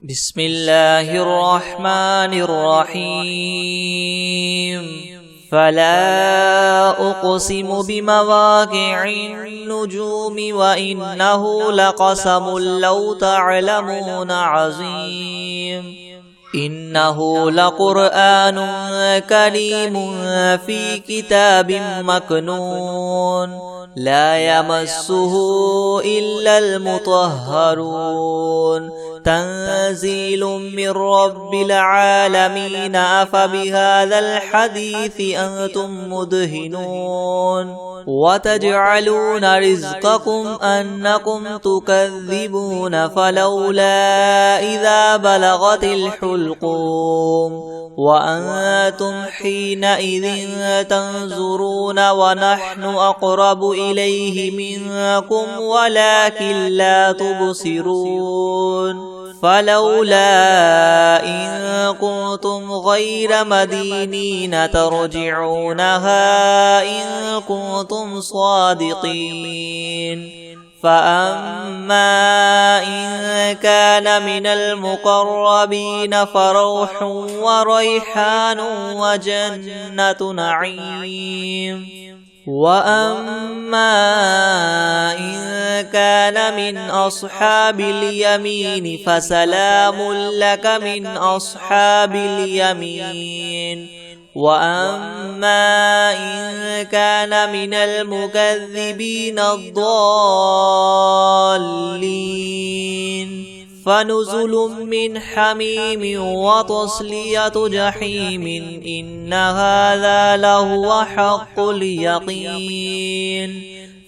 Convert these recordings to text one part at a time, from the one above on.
بسم الله الرحمن الرحيم فلا أقسم بمواقع النجوم وإنه لقسم لو تعلمون عظيم إنه لقرآن كريم في كتاب مكنون لا يمسه إلا المطهرون تنزيل من رب العالمين أفبهذا الحديث أنتم مدهنون وتجعلون رزقكم أنكم تكذبون فلولا إذا بلغت الحلقوم وأنتم حينئذ تنظرون ونحن أقرب إليه منكم ولكن لا تبصرون فلولا إن كنتم غير مدينين ترجعونها إن كنتم صادقين فأما إن كان من المقربين فروح وريحان وجنة نعيم وأما إن كان من أصحاب اليمين فسلام لك من أصحاب اليمين وأما إن كان من المكذبين الضالين فنزل من حميم وتصلية جحيم إن هذا لهو حق اليقين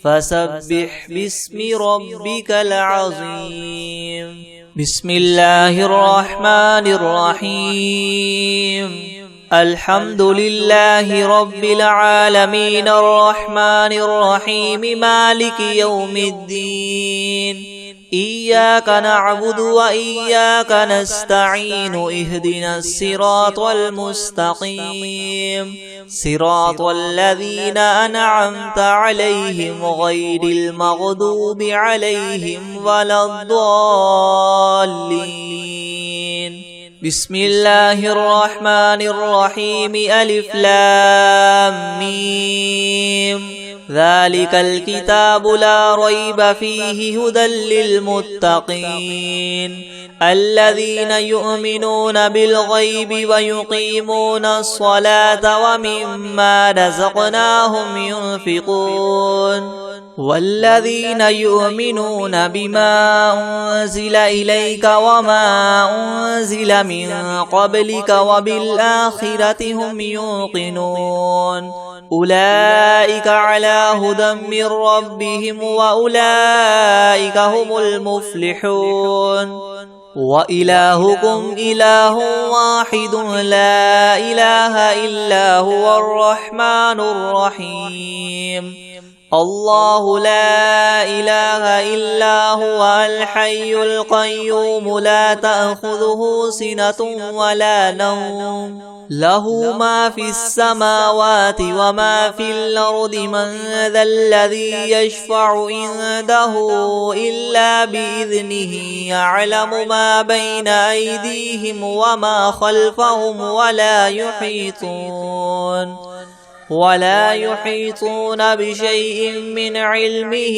فسبح باسم ربك العظيم بسم الله الرحمن الرحيم الحمد لله رب العالمين الرحمن الرحيم مالك يوم الدين إياك نعبد وإياك نستعين اهدنا الصراط المستقيم صراط الذين أنعمت عليهم غير المغضوب عليهم ولا الضالين بسم الله الرحمن الرحيم ألف لام ميم ذلك الكتاب لا ريب فيه هدى للمتقين الذين يؤمنون بالغيب ويقيمون الصلاة ومما رزقناهم ينفقون والذين يؤمنون بما أنزل إليك وما أنزل من قبلك وبالآخرة هم يوقنون أولئك على هدى من ربهم وأولئك هم المفلحون وإلهكم إله واحد لا إله إلا هو الرحمن الرحيم الله لا إله إلا هو الحي القيوم لا تأخذه سنة ولا نوم له ما في السماوات وما في الأرض من ذا الذي يشفع عنده إلا بإذنه يعلم ما بين أيديهم وما خلفهم ولا يحيطون بشيء من علمه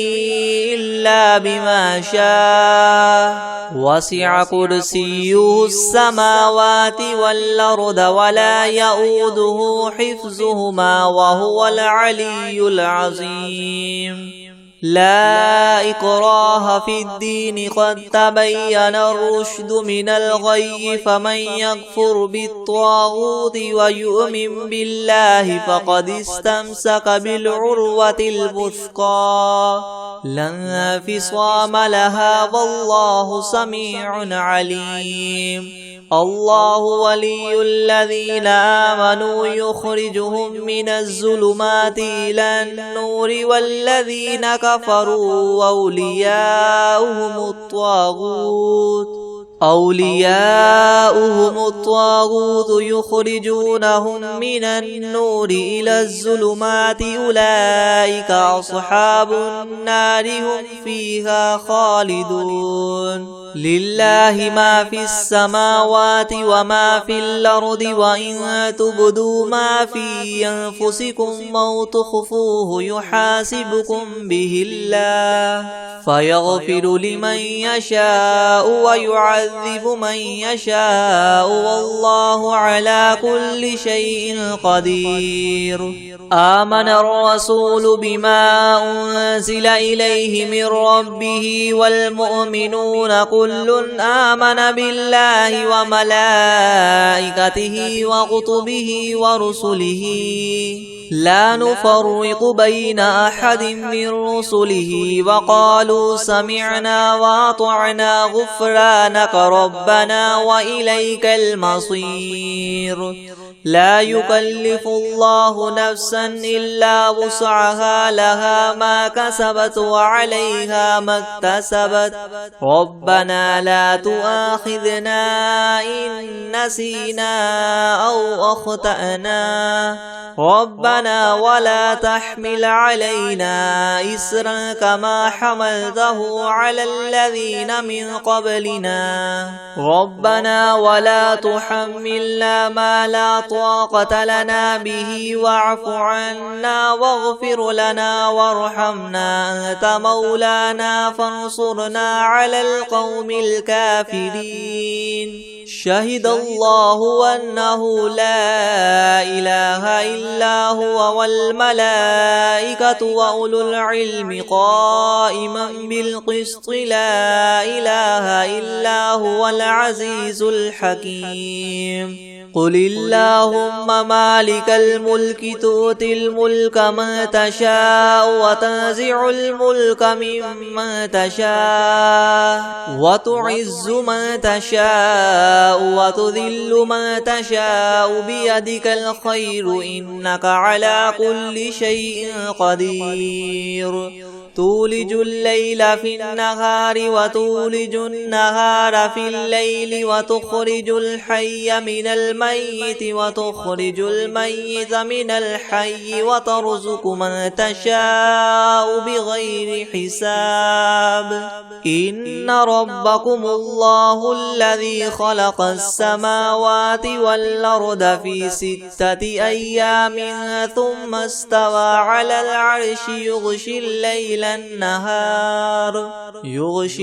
إلا بما شاء وسع كرسيه السماوات والأرض ولا يؤوده حفظهما وهو العلي العظيم لا إكراه في الدين قد تبين الرشد من الغي فمن يكفر بالطاغوت ويؤمن بالله فقد استمسك بالعروة الوثقى لا انفصام لها والله سميع عليم الله ولي الذين آمنوا يخرجهم من الظلمات إلى النور والذين كفروا أولياؤهم الطاغوت يخرجونهم من النور إلى الظلمات أولئك أصحاب النار هم فيها خالدون لله ما في السماوات وما في الأرض وإن تبدوا ما في أنفسكم أو تخفوه يحاسبكم به الله فيغفر لمن يشاء ويعذب من يشاء والله على كل شيء قدير. آمن الرسول بما أنزل إليه من ربه والمؤمنون كل آمن بالله وملائكته وكتبه ورسله لا نفرق بين أحد من رسله وقالوا سمعنا وأطعنا غفرانك ربنا وإليك المصير. لا يكلف الله نفسا إلا وسعها لها ما كسبت وعليها ما اكتسبت ربنا لا تؤاخذنا إن نسينا أو أخطأنا ربنا ولا تحمل علينا إسرا كما حملته على الذين من قبلنا ربنا ولا تحملنا ما لا طاقة لنا به واعف عنا واغفر لنا وارحمنا أنت مولانا فانصرنا على القوم الكافرين. شهد الله أنه لا إله إلا هو والملائكة وأولو العلم قائما بالقسط لا إله إلا هو العزيز الحكيم. قل اللهم مالك الملك تؤتي الملك من تشاء وتنزع الملك ممن تشاء وتعز من تشاء وتذل من تشاء بيدك الخير إنك على كل شيء قدير. تولج الليل في النهار وتولج النهار في الليل وتخرج الحي من الميت وتخرج الميت من الحي وترزق من تشاء بغير حساب. إن ربكم الله الذي خلق السماوات والأرض في 6 أيام ثم استوى على العرش يغشي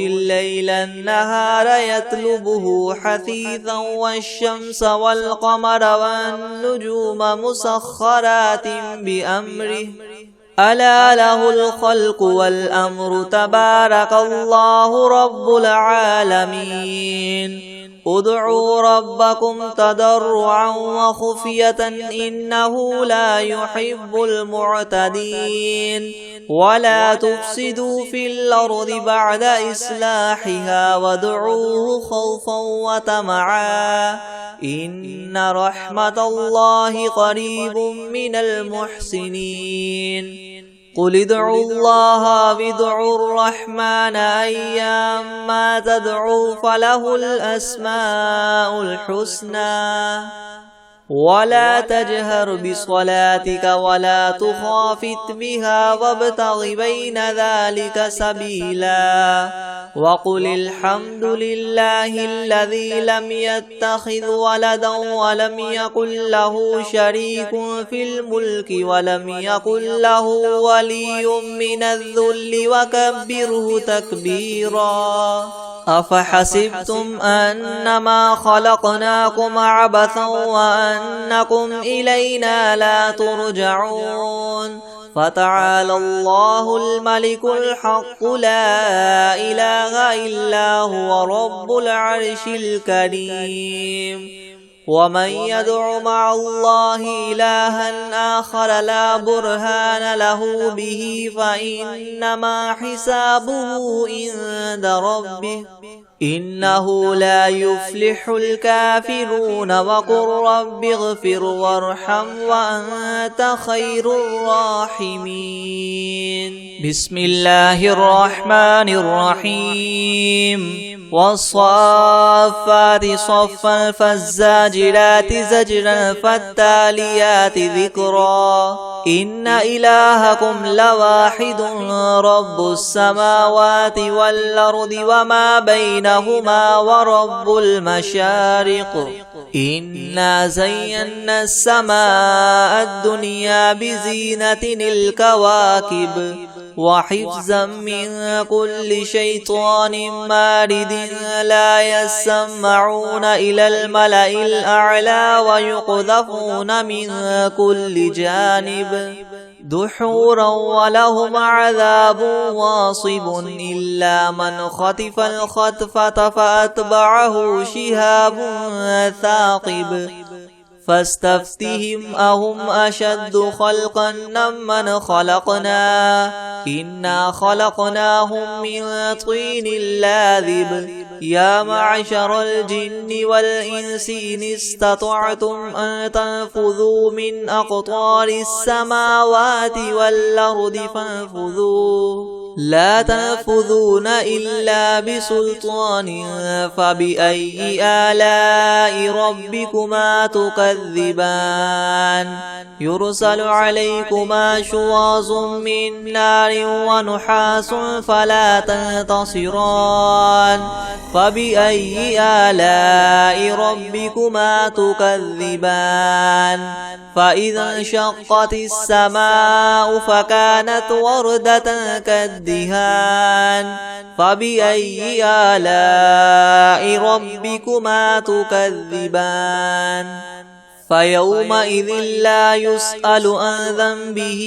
الليل النهار يطلبه حثيثا والشمس والقمر والنجوم مسخرات بأمره ألا له الخلق والأمر تبارك الله رب العالمين. ادعوا ربكم تضرعا وخفية إنه لا يحب المعتدين. ولا تفسدوا في الأرض بعد إصلاحها وادعوه خوفا وطمعا إن رحمة الله قريب من المحسنين. قل ادعوا الله وادعوا الرحمن أيما تدعوا فله الأسماء الحسنى. ولا تجهر بصلاتك ولا تخافت بها وابتغ بين ذلك سبيلا. وقل الحمد لله الذي لم يتخذ ولدا ولم يكن له شريك في الملك ولم يكن له ولي من الذل وكبره تكبيرا. أفحسبتم أنما خلقناكم عبثا وأنكم إلينا لا ترجعون. فتعالى الله الملك الحق لا إله إلا هو رب العرش الكريم. ومن يدع مع الله إلها آخر لا برهان له به فإنما حسابه عند ربه إنه لا يفلح الكافرون. وقل رب اغفر وارحم وأنت خير الراحمين. بسم الله الرحمن الرحيم. والصافات صفا فالزاجرات زجرا فالتاليات ذكرا إن إلهكم لواحد رب السماوات والأرض وما بينهما ورب المشارق إنا زينا السماء الدنيا بزينة الكواكب وحفظا من كل شيطان مارد لا يسمعون إلى الملأ الأعلى ويقذفون من كل جانب دحورا ولهم عذاب واصب إلا من خطف الخطفة فأتبعه شهاب ثاقب فاستفتهم أهم أشد خلقا ممن خلقنا إنا خلقناهم من طين لاذب يا معشر الجن والإنس إن استطعتم أن تنفذوا من أقطار السماوات والأرض فانفذوا لا تنفذون إلا بسلطان فبأي آلاء ربكما تكذبان يرسل عليكما شواظ من نار ونحاس فلا تنتصران فبأي آلاء ربكما تكذبان فإذا انشقت السماء فكانت وردة كالدهان فبأي آلاء ربكما تكذبان فيومئذ لا يسأل عن ذنبه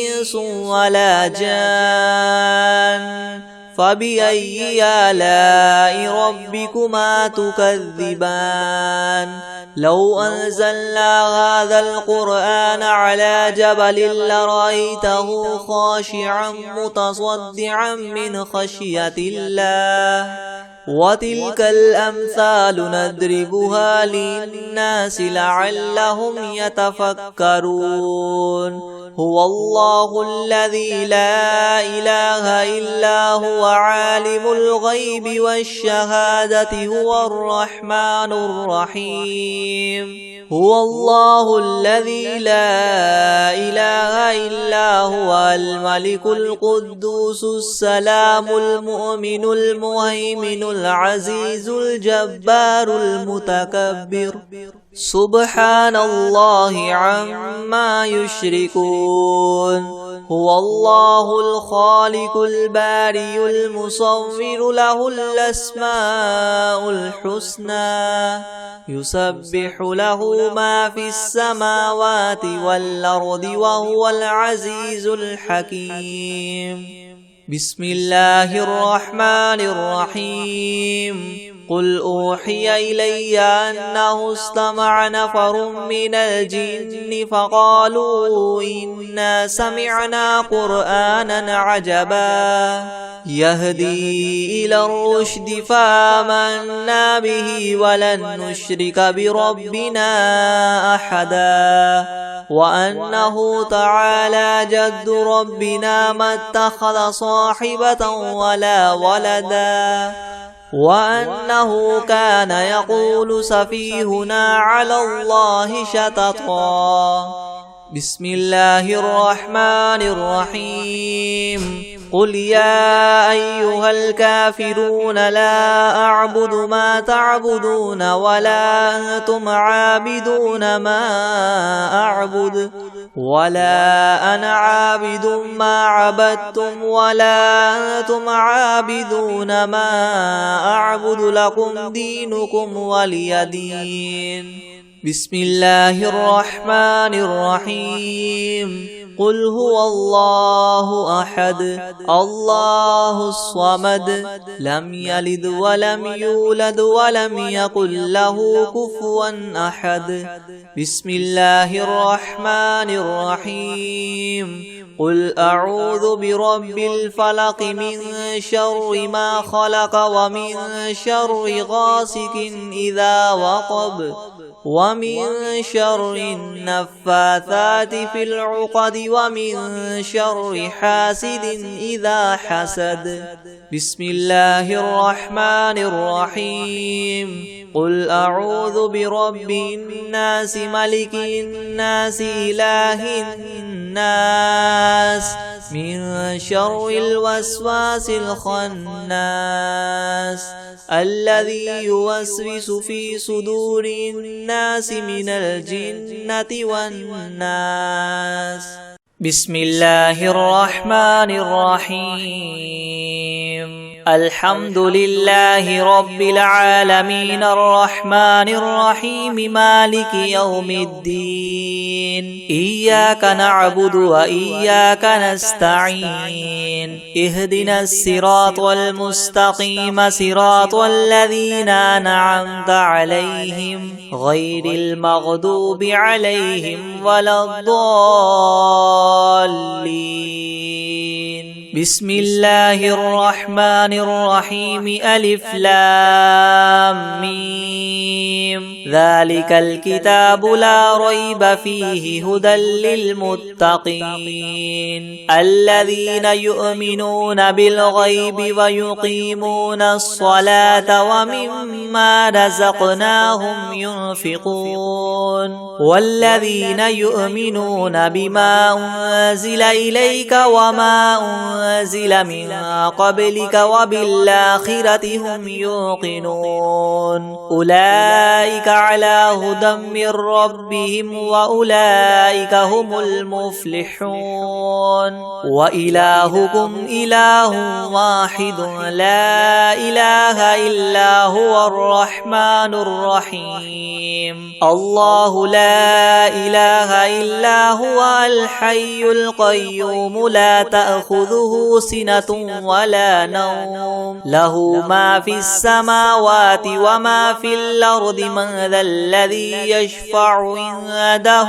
إنس ولا جان فبأي آلاء ربكما تكذبان لو أنزلنا هذا القرآن على جبل لرأيته خاشعا متصدعا من خشية الله وتلك الأمثال نضربها للناس لعلهم يتفكرون هو الله الذي لا إله إلا هو عالم الغيب والشهادة هو الرحمن الرحيم هو الله الذي لا إله إلا هو الملك القدوس السلام المؤمن المهيمن العزيز الجبار المتكبر سبحان الله عما يشركون هو الله الخالق البارئ المصور له الأسماء الحسنى يسبح له ما في السماوات والأرض وهو العزيز الحكيم بسم الله الرحمن الرحيم قل أوحي إلي أنه استمع نفر من الجن فقالوا إنا سمعنا قرآنا عجبا يهدي إلى الرشد فآمنا به ولن نشرك بربنا أحدا وأنه تعالى جد ربنا ما اتخذ صاحبة ولا ولدا وأنه كان يقول سفيهنا على الله شططا بسم الله الرحمن الرحيم قل يا أيها الكافرون لا أعبد ما تعبدون ولا أنتم عابدون ما أعبد ولا أنا عابد ما عبدتم ولا أنتم عابدون ما أعبد لكم دينكم ولي دين بسم الله الرحمن الرحيم قل هو الله أحد الله الصمد لم يلد ولم يولد ولم يكن له كفوا أحد بسم الله الرحمن الرحيم قل أعوذ برب الفلق من شر ما خلق ومن شر غاسق إذا وقب ومن شر النفاثات في العقد ومن شر حاسد إذا حسد بسم الله الرحمن الرحيم قل أعوذ برب الناس ملك الناس إله الناس من شر الوسواس الخناس الذي يوسوس في صدور الناس من الجنة والناس. بسم الله الرحمن الرحيم. الحمد لله رب العالمين الرحمن الرحيم مالك يوم الدين. إياك نعبد وإياك نستعين. اهدنا الصراط المستقيم صراط الذين أنعمت عليهم غير المغضوب عليهم ولا الضالين. بسم الله الرحمن الرحيم. ألف لام ميم. ذلك الكتاب لا ريب فيه هدى للمتقين الذين يؤمنون بالغيب ويقيمون الصلاة ومما رزقناهم ينفقون والذين يؤمنون بما أنزل إليك وما أنزل من قبلك وبالآخرة هم يوقنون أولئك على هدى من ربهم وأولئك هم المفلحون. وإلهكم إله واحد لا إله إلا هو الرحمن الرحيم. الله لا إله إلا هو الحي القيوم لا تأخذه سنة ولا نوم له ما في السماوات وما في الأرض. من ذا الذي يشفع عنده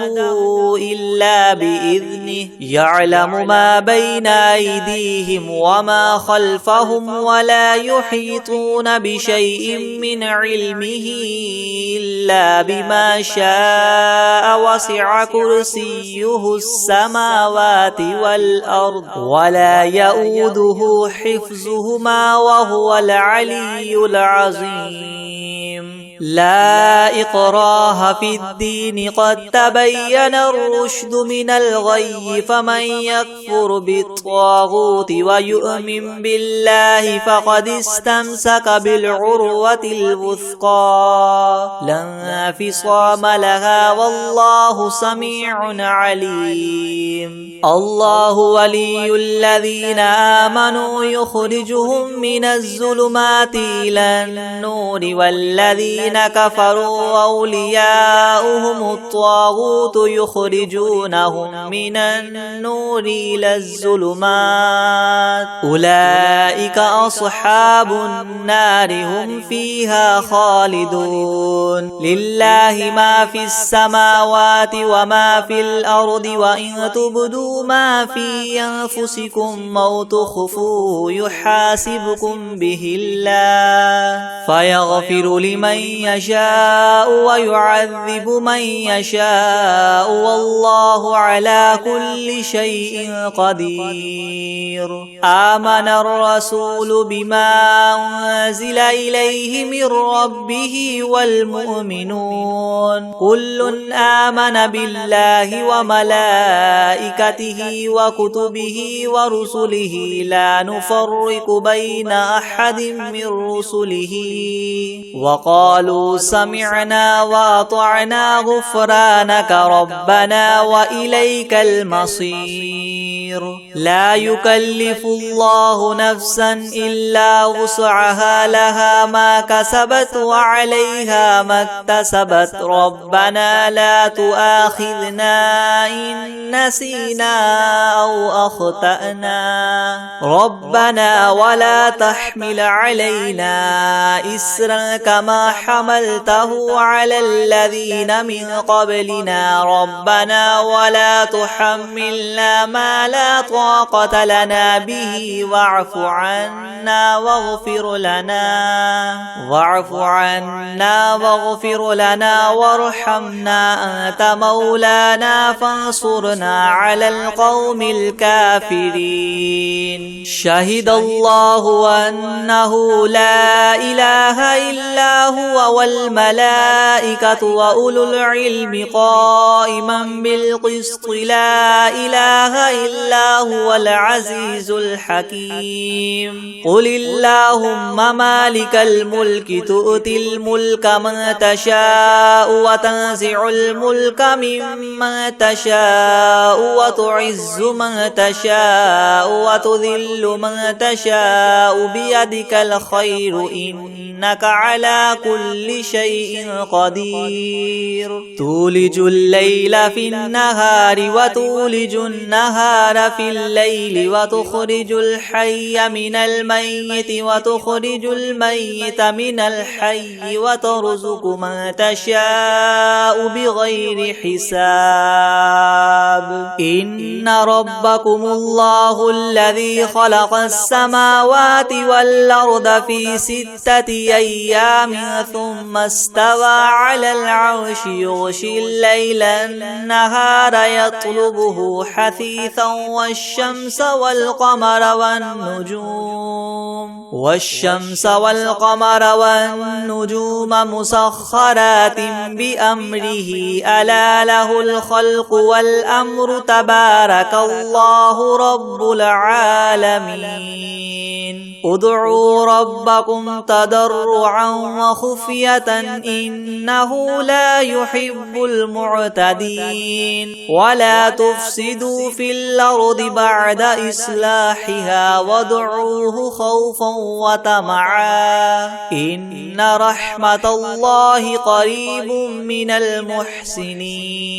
إلا بإذنه يعلم ما بين أيديهم وما خلفهم ولا يحيطون بشيء من علمه إلا بما شاء. وسع كرسيه السماوات والأرض ولا يؤوده حفظهما وهو العلي العظيم. لا إكراه في الدين قد تبين الرشد من الغي. فمن يكفر بالطاغوت ويؤمن بالله فقد استمسك بالعروة الوثقى لا انفصام لها والله سميع عليم. الله ولي الذين آمنوا يخرجهم من الظلمات إلى النور والذين كفروا أولياؤهم الطاغوت يخرجونهم من النور إلى الظلمات أولئك أصحاب النار هم فيها خالدون. لله ما في السماوات وما في الأرض وإن تبدوا ما في أنفسكم أو تخفوه يحاسبكم به الله فيغفر لمن يشاء ويعذب من يشاء والله على كل شيء قدير. آمن الرسول بما أنزل إليه من ربه والمؤمنون كل آمن بالله وملائكته وكتبه ورسله لا نفرق بين أحد من رسله وقالوا سمعنا وأطعنا غفرانك ربنا وإليك المصير. لا يكلف الله نفسا إلا وسعها لها ما كسبت وعليها ما اكتسبت ربنا لا تؤاخذنا إن نسينا أو أخطأنا ربنا ولا تحمل علينا إسرا كما حملته على الذين من قبلنا ربنا ولا تحملنا ما لا طاقة لنا به واعف عنا واغفر لنا وارحمنا أنت مولانا فانصرنا على القوم الكافرين. شهد الله أنه لا إله إلا هو والملائكة وأولو العلم قائما بالقسط لا إله إلا هو العزيز الحكيم قل اللهم مالك الملك تؤتي الملك من تشاء وتنزع الملك ممن تشاء وتعز من تشاء وتذل من تشاء بيدك الخير إنك على كل شيء قدير تولج الليل في النهار وتولج النهار في الليل وتخرج الحي من الميت وتخرج الميت من الحي وترزق من تشاء بغير حساب إن ربكم الله الذي خلق السماوات والأرض في 6 أيام ثم استوى على العرش يغشي الليل النهار يطلبه حثيثا والشمس والقمر والنجوم مسخرات بأمره ألا له الخلق والأمر تبارك الله رب العالمين ادعوا ربكم تضرعا وخفية إنه لا يحب المعتدين ولا تفسدوا في الأرض بعد إصلاحها وادعوه خوفا وطمعا إن رحمة الله قريب من المحسنين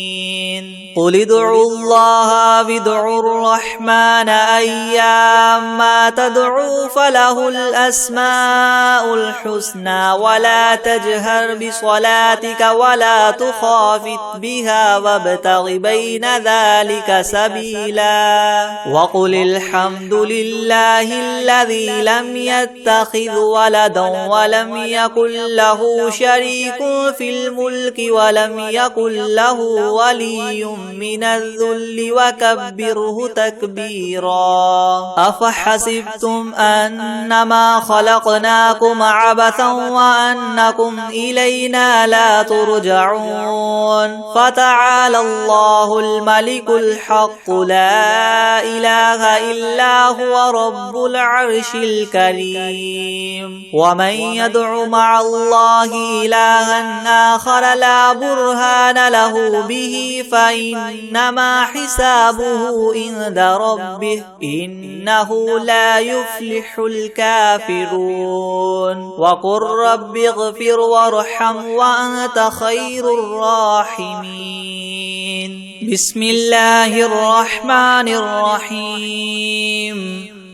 قل ادعوا الله وادعوا الرحمن أيما تدعوا فله الأسماء الحسنى ولا تجهر بصلاتك ولا تخافت بها وابتغ بين ذلك سبيلا وقل الحمد لله الذي لم يتخذ ولدا ولم يكن له شريك في الملك ولم يكن له ولي من الذل وكبره تكبيرا أفحسبتم أنما خلقناكم عبثا وأنكم إلينا لا ترجعون فتعالى الله الملك الحق لا إله إلا هو رب العرش الكريم ومن يدع مع الله إلها آخر لا برهان له به فإنما حسابه عند ربه إنه لا يفلح الكافرون وقل رب اغفر وارحم وأنت خير الراحمين بسم الله الرحمن الرحيم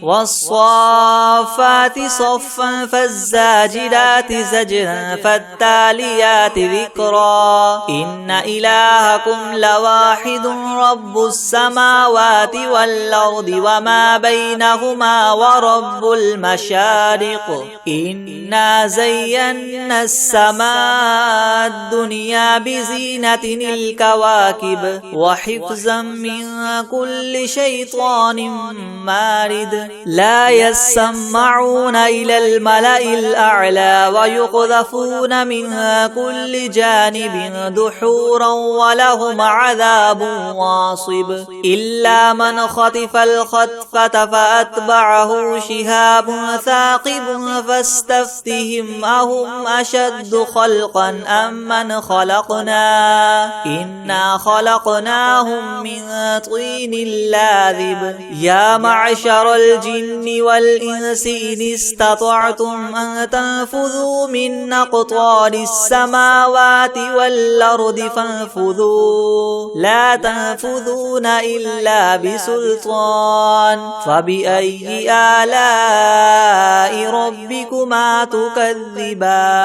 والصافات صفا فالزاجرات زجرا فالتاليات ذكرا إن إلهكم لواحد رب السماوات والأرض وما بينهما ورب المشارق إنا زينا السماء الدنيا بزينة الكواكب وحفظا من كل شيطان مارد لا يسمعون إلى الملأ الأعلى ويقذفون منها كل جانب دحورا ولهم عذاب واصب إلا من خطف الخطفة فأتبعه شهاب ثاقب فاستفتهم أهم أشد خلقا أم من خلقنا إنا خلقناهم من طين لاذب يا معشر الجن والإنس إن استطعتم أن تنفذوا من أقطار السماوات والأرض فانفذوا لا تنفذون إلا بسلطان فبأي آلاء ربكما تكذبان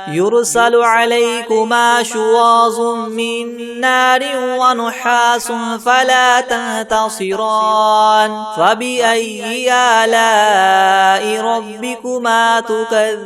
يرسل عليكما شواظ من نار ونحاس فلا تنتصران فبأي فبأي آلاء ربكما تكذبان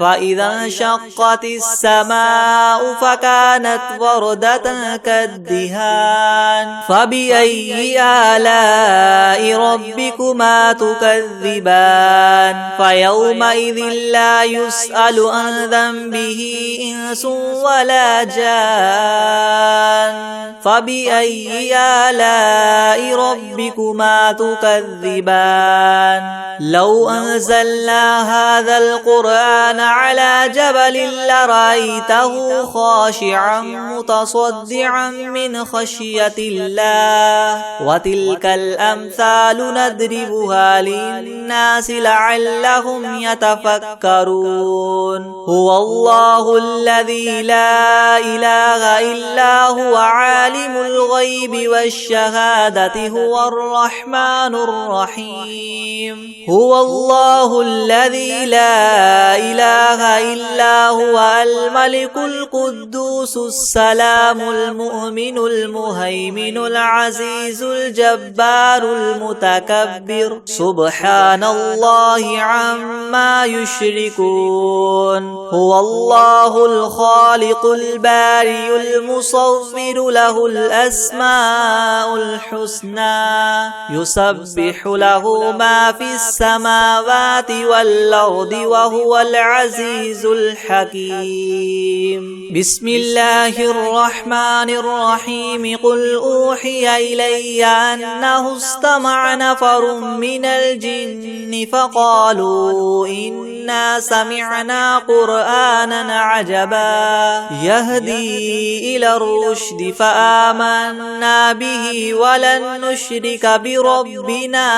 فإذا انشقت السماء فكانت وردة كالدهان فبأي آلاء ربكما تكذبان فيومئذ لا يسأل عن ذنبه إنس ولا جان فبأي آلاء ربكما تكذبان لو أنزلنا هذا القرآن على جبل لرأيته خاشعا متصدعا من خشية الله وتلك الأمثال نضربها للناس لعلهم يتفكرون هو الله الذي لا إله إلا هو عالم الغيب والشهادة هو الرحمن الرحيم هو الله الذي لا إله إلا هو الملك القدوس السلام المؤمن المهيمن العزيز الجبار المتكبر سبحان الله عما يشركون هو الله الخالق البارئ المصور له الأسماء الحسنى يسبح له ما في السماوات والأرض وهو العزيز الحكيم بسم الله الرحمن الرحيم قل أوحي إلي أنه استمع نفر من الجن فقالوا إنا سمعنا قرآنا عجبا يهدي إلى الرشد فآمنا به ولن نشرك بربنا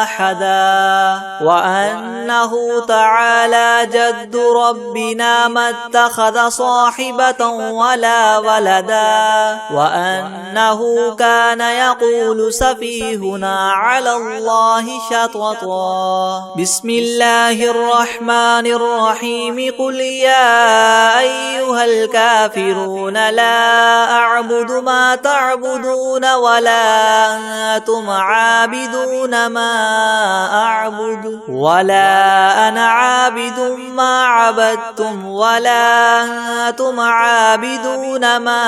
أحدا وأنه تعالى جد ربنا ما اتخذ صاحبة ولا ولدا وأنه كان يقول سفيهنا على الله شططا بسم الله الرحمن الرحيم قل يا أيها الكافرون لا أعبد ما تعبدون ولا أنتم عابدون ما أعبد ولا أنا عابد ما عبدتم ولا أنتم عابدون ما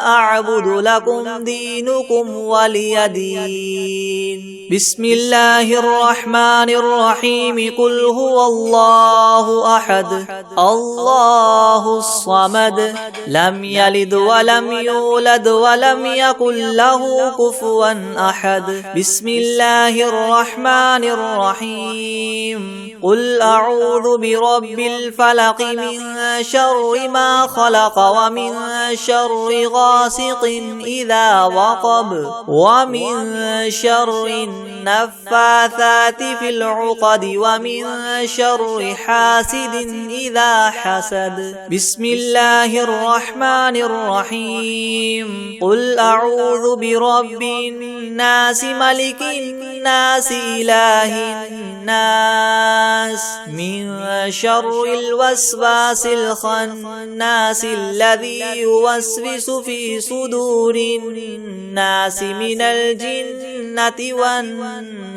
أعبد لكم دينكم ولي دين بسم الله الرحمن الرحيم قل هو الله أحد الله الصمد لم يلد ولم يولد ولم يكن له كفوا أحد بسم الله الرحمن الرحيم قل أعوذ برب الفلق من شر ما خلق ومن شر غاسق إذا وقب ومن شر النفاثات في العقد ومن شر حاسد إذا حسد بسم الله الرحمن الرحيم قل أعوذ برب الناس ملك الناس إله الناس من شر الوسواس الخناس الذي يوسوس في صدور الناس من الجنة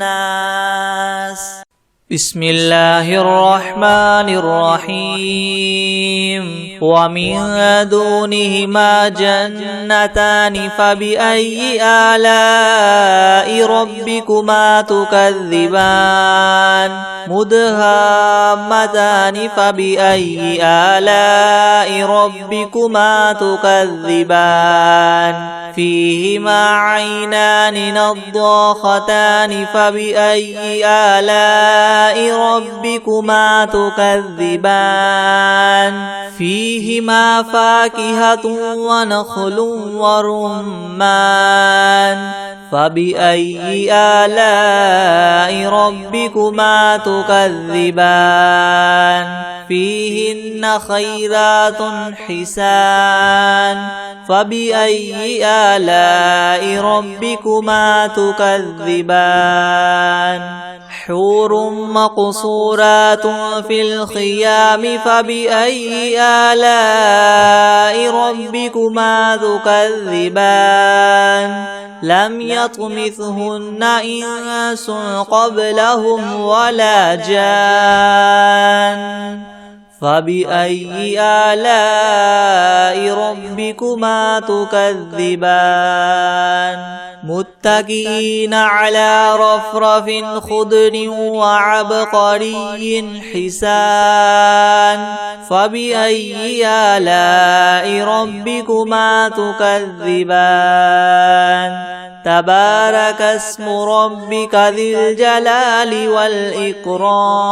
والناس بسم الله الرحمن الرحيم ومن دونهما جنتان فبأي آلاء ربكما تكذبان مدهامتان فبأي آلاء ربكما تكذبان فيهما عينان نضاختان فبأي آلاء ربكما تكذبان فيهما فاكهة ونخل ورمان فبأي آلاء ربكما تكذبان فيهن خيرات حسان فبأي آلاء ربكما تكذبان حور مقصورات في الخيام فبأي آلاء ربكما تكذبان لم يطمثهن إنس قبلهم ولا جان فبأي آلاء ربكما تكذبان متكئين على رفرف خضر وعبقري حسان فبأي آلاء ربكما تكذبان تبارك اسم ربك ذي الجلال والإكرام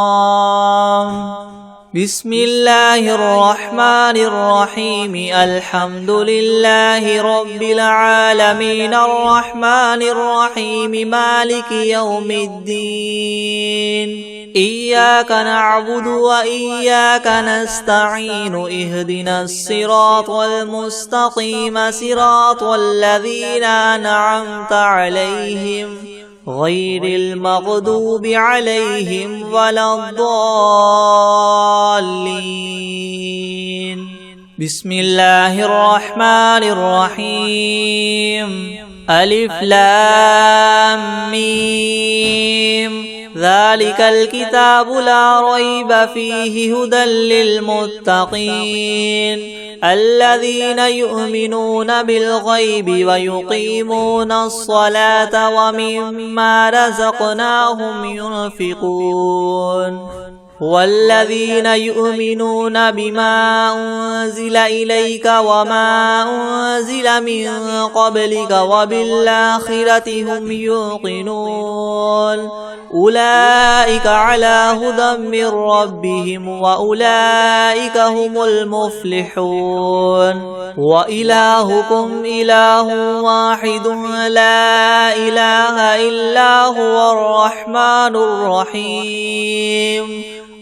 بسم الله الرحمن الرحيم الحمد لله رب العالمين الرحمن الرحيم مالك يوم الدين إياك نعبد وإياك نستعين اهدنا الصراط المستقيم صراط الذين أنعمت عليهم غير المغضوب عليهم ولا الضالين بسم الله الرحمن الرحيم ألف لام ميم ذلك الكتاب لا ريب فيه هدى للمتقين الذين يؤمنون بالغيب ويقيمون الصلاة ومما رزقناهم ينفقون والذين يؤمنون بما أنزل إليك وما أنزل من قبلك وبالآخرة هم يوقنون أولئك على هدى من ربهم وأولئك هم المفلحون وإلهكم إله واحد لا إله إلا هو الرحمن الرحيم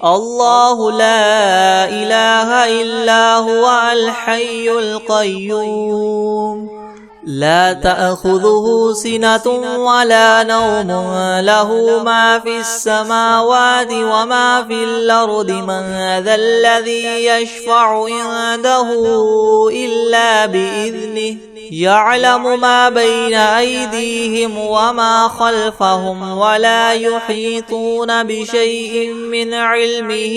الله لا إله إلا هو الحي القيوم لا تأخذه سنة ولا نوم له ما في السماوات وما في الأرض من ذا الذي يشفع عنده إلا بإذنه يعلم ما بين أيديهم وما خلفهم ولا يحيطون بشيء من علمه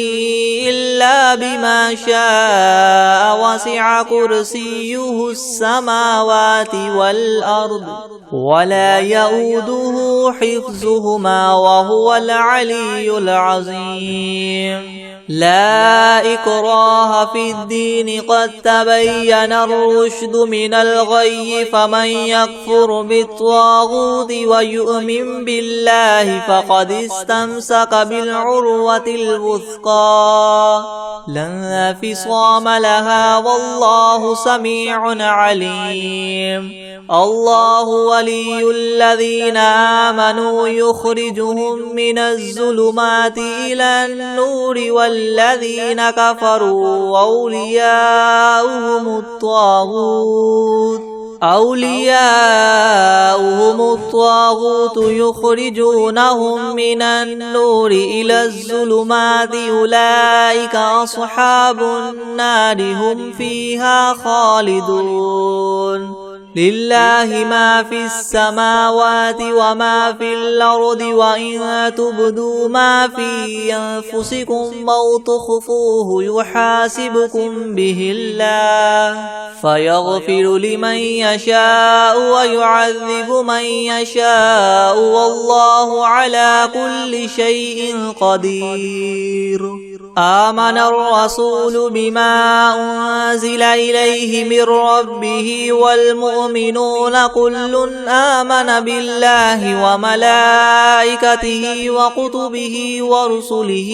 إلا بما شاء وسع كرسيه السماوات والأرض ولا يؤوده حفظهما وهو العلي العظيم لا إكراه في الدين قد تبين الرشد من الغي فمن يكفر بالطاغوت ويؤمن بالله فقد استمسك بالعروة الوثقى لا انفصام لها والله سميع عليم الله ولي الذين آمنوا يخرجهم من الظلمات إلى النور والذين كفروا أولياؤهم الطاغوت يخرجونهم من النور إلى الظلمات أولئك أصحاب النار هم فيها خالدون لله ما في السماوات وما في الأرض وإن تبدوا ما في أنفسكم أو تخفوه يحاسبكم به الله فيغفر لمن يشاء ويعذب من يشاء والله على كل شيء قدير آمن الرسول بما أنزل إليه من ربه والمؤمنون كل آمن بالله وملائكته وكتبه ورسله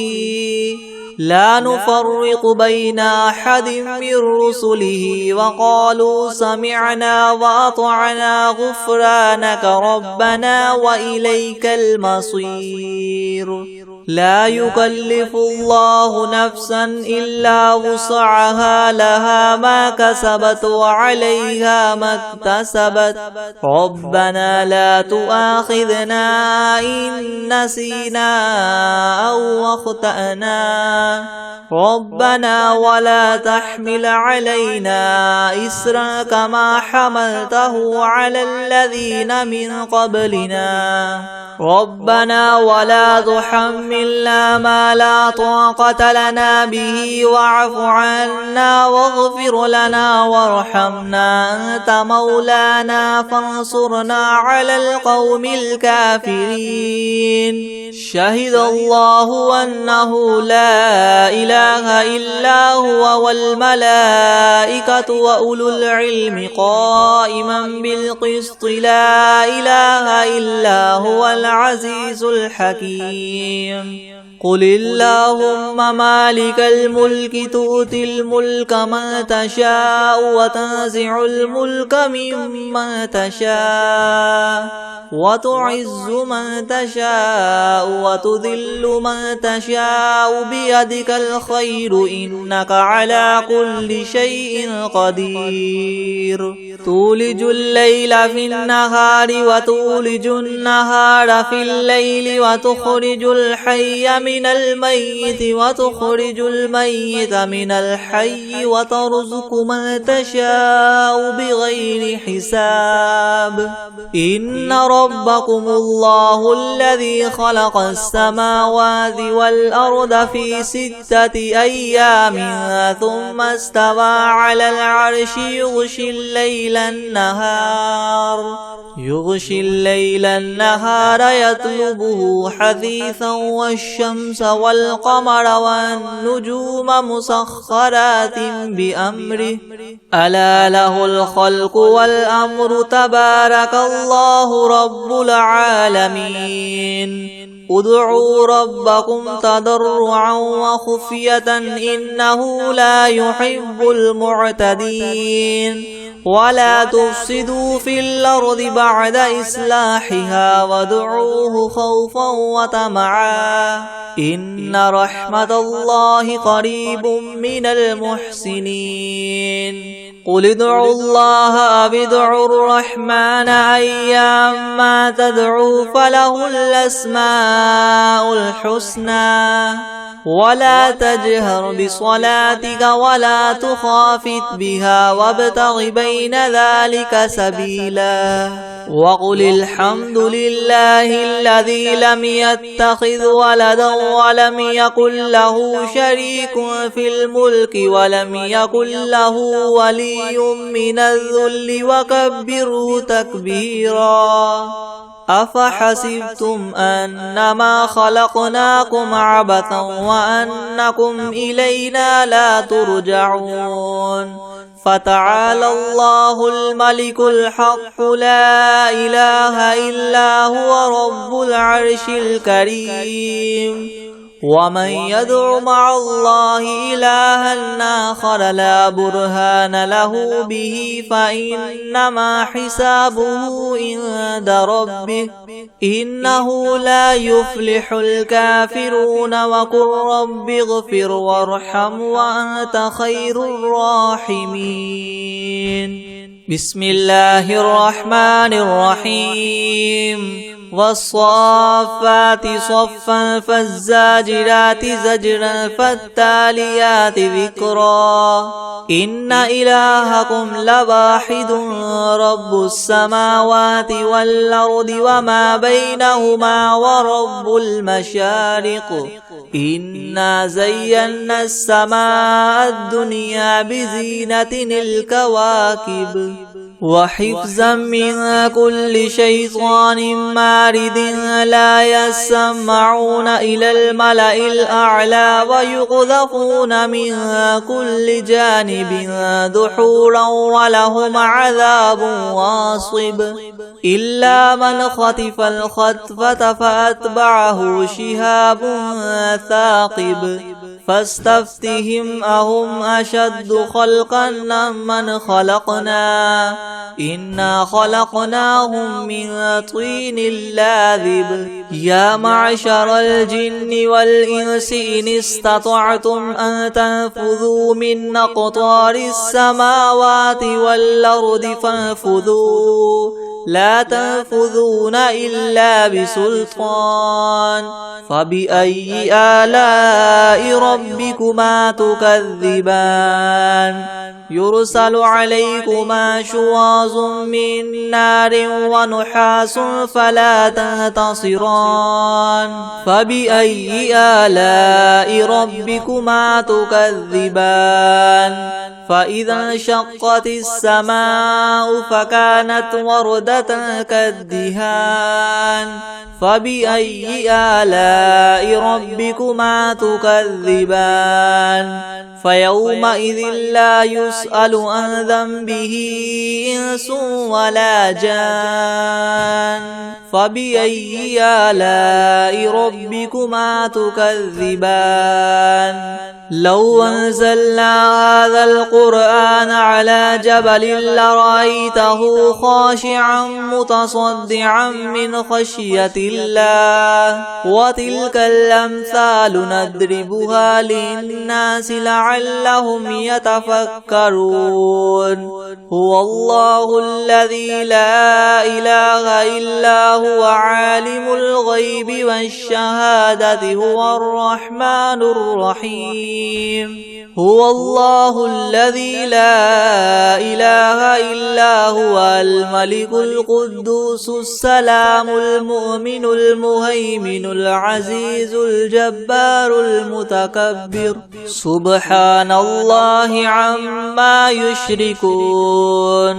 لا نفرق بين أحد من رسله وقالوا سمعنا وأطعنا غفرانك ربنا وإليك المصير لا يكلف الله نفسا إلا وسعها لها ما كسبت وعليها ما اكتسبت ربنا لا تؤاخذنا إن نسينا أو أخطأنا ربنا ولا تحمل علينا إسرا كما حملته على الذين من قبلنا ربنا ولا تحملنا ما لا طاقة لنا به واعف عنا واغفر لنا وارحمنا أنت مولانا فانصرنا على القوم الكافرين شهد الله أنه لا إله إلا هو والملائكة وأولو العلم قائما بالقسط لا إله إلا هو العزيز الحكيم قل اللهم مالك الملك تؤتي الملك من تشاء وتنزع الملك ممن تشاء وتعز من تشاء وتذل من تشاء بيدك الخير إنك على كل شيء قدير تولج الليل في النهار وتولج النهار في الليل وتخرج الحي من الميت وتخرج الميت من الحي وترزق من تشاء بغير حساب إن ربكم الله الذي خلق السماوات والأرض في 6 أيام ثم استوى على العرش يغشي الليل النهار يطلبه حثيثا والشمس والقمر والنجوم مسخرات بأمره ألا له الخلق والأمر تبارك الله رب العالمين ادعوا ربكم تضرعا وخفية إنه لا يحب المعتدين ولا تفسدوا في الأرض بعد إصلاحها وادعوه خوفا وطمعا إن رحمة الله قريب من المحسنين قل ادعوا الله أو ادعوا الرحمن أيما تدعوا فله الأسماء الحسنى ولا تجهر بصلاتك ولا تخافت بها وابتغ بين ذلك سبيلا وقل الحمد لله الذي لم يتخذ ولدا ولم يكن له شريك في الملك ولم يكن له ولي من الذل وكبره تكبيرا أفحسبتم أنما خلقناكم عبثا وأنكم إلينا لا ترجعون فتعالى الله الملك الحق لا إله إلا هو رب العرش الكريم ومن يدع مع الله إلها آخر لا برهان له به فإنما حسابه عند ربه إنه لا يفلح الكافرون وقل رب اغفر وارحم وأنت خير الراحمين بسم الله الرحمن الرحيم والصافات صفا فالزاجرات زجرا فالتاليات ذكرا إن إلهكم لواحد رب السماوات والأرض وما بينهما ورب المشارق إنا زينا السماء الدنيا بزينة الكواكب وحفظا من كل شيطان مارد لا يسمعون إلى الملأ الأعلى ويقذفون من كل جانب دحورا ولهم عذاب واصب إلا من خطف الخطفة فأتبعه شهاب ثاقب فاستفتهم أهم أشد خلقا من خلقنا إنا خلقناهم من طين لاذب يا معشر الجن والإنس إن استطعتم أن تنفذوا من أقطار السماوات والأرض فانفذوا لا تنفذون إلا بسلطان فبأي آلاء ربكما تكذبان يرسل عليكما شواظ من نار ونحاس فلا تنتصران فبأي آلاء ربكما تكذبان فإذا انشقت السماء فكانت وردة كالدهان فبأي آلاء ربكما تكذبان فيومئذ لا يسأل عن ذنبه إنس ولا جان فبأي آلاء ربكما تكذبان لو أنزلنا هذا القرآن على جبل لرأيته خاشعا متصدعا من خشية الله وتلك الأمثال نضربها للناس لعلهم يتفكرون هو الله الذي لا إله إلا هو عالم الغيب والشهادة هو الرحمن الرحيم هو الله الذي لا إله إلا هو الملك القدوس السلام المؤمن المهيمن العزيز الجبار المتكبر سبحان الله عما يشركون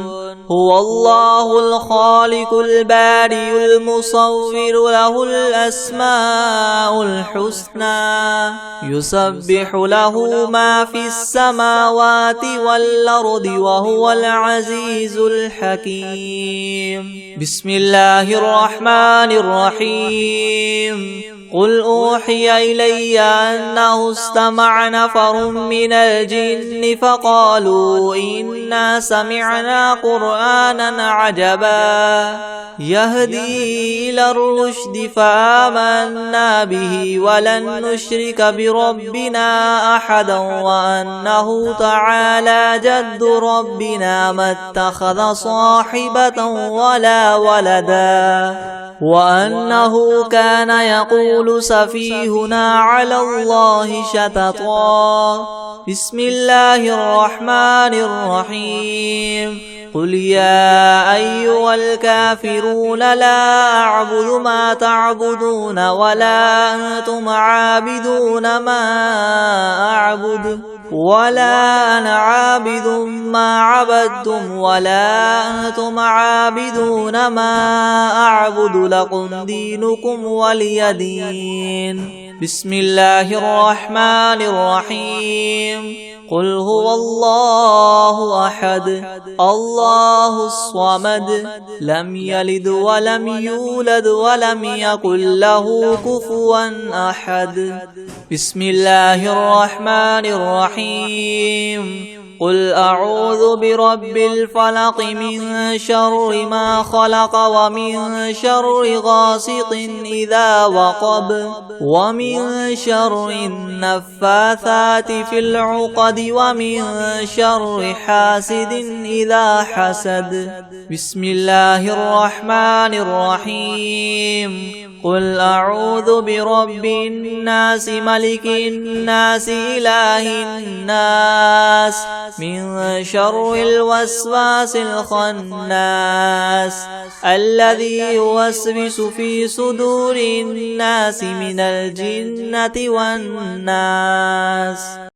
هو الله الخالق البارئ المصور له الأسماء الحسنى يسبح له ما في السماوات والأرض وهو العزيز الحكيم بسم الله الرحمن الرحيم قل أوحي إلي أنه استمع نفر من الجن فقالوا إنا سمعنا قرآنا عجبا يهدي إلى الرشد فآمنا به ولن نشرك بربنا أحدا وأنه تعالى جد ربنا ما اتخذ صاحبة ولا ولدا وأنه كان يقول سفيهنا على الله شططا بسم الله الرحمن الرحيم قل يا أيها الكافرون لا أعبد ما تعبدون ولا أنتم عابدون ما أعبد ولا أنا عابد ما عبدتم ولا أنتم عابدون ما أعبد لكم دينكم ولي دين بسم الله الرحمن الرحيم قل هو الله أحد الله الصمد لم يلد ولم يولد ولم يكن له كفوا أحد بسم الله الرحمن الرحيم قل أعوذ برب الفلق من شر ما خلق ومن شر غاسق إذا وقب ومن شر النفاثات في العقد ومن شر حاسد إذا حسد بسم الله الرحمن الرحيم قل أعوذ برب الناس ملك الناس إله الناس من شر الوسواس الخناس الذي يوسوس في صدور الناس من الجنة والناس